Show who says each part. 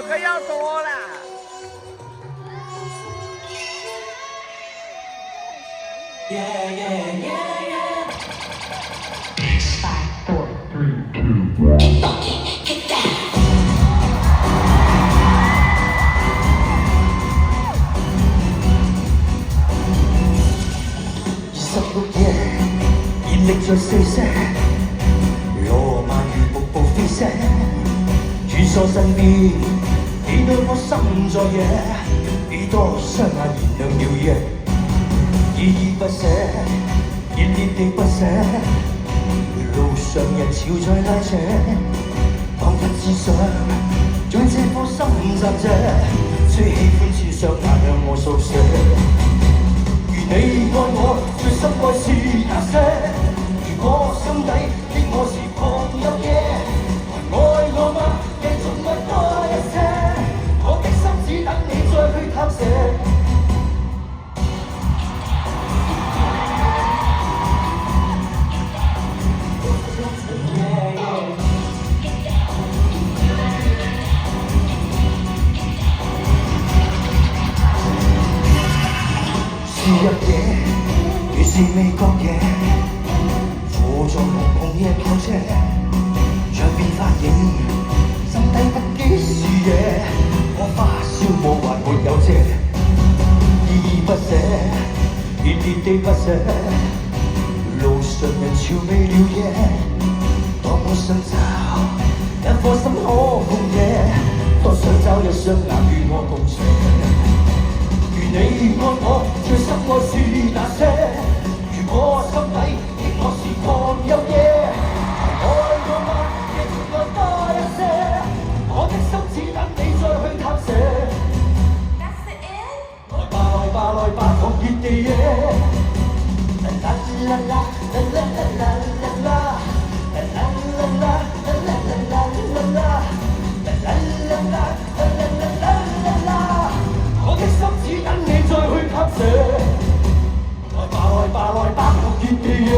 Speaker 1: 佢要多啦。
Speaker 2: 26夜，熱力在四射，羅曼如瀑布飛瀉，穿梭身邊，幾多顆心在野，幾多雙眼燃亮了夜，依依不捨，熱烈地不捨，路上人潮在拉扯，當日只想在這顆心暫借，最喜歡穿上眼向我訴說。你愛我，最深愛是那些。如果心底的我是狂有嘅，還愛我嗎？繼續愛多一些。我的心只等你再去探射。是日夜，如是美國夜，坐在無窮夜跑車，像變化影，心底不羈是野，我發燒我還沒有遮，依依不捨，熱烈地不捨，路上人潮未了夜，當我想找一顆心可共野，多想找一雙眼與我共寫。你愛我，最深愛是那些。如果心底的我是狂有野，愛我嗎？繼續愛多一些。我的心只等你再去探射。來吧來吧來吧，狂熱地野。啦啦啦啦啦啦啦啦啦，啦啦啦啦啦啦啦啦啦啦，啦啦啦啦啦啦啦啦。我的心只等你再去探射，來吧來吧來吧，狂熱地野。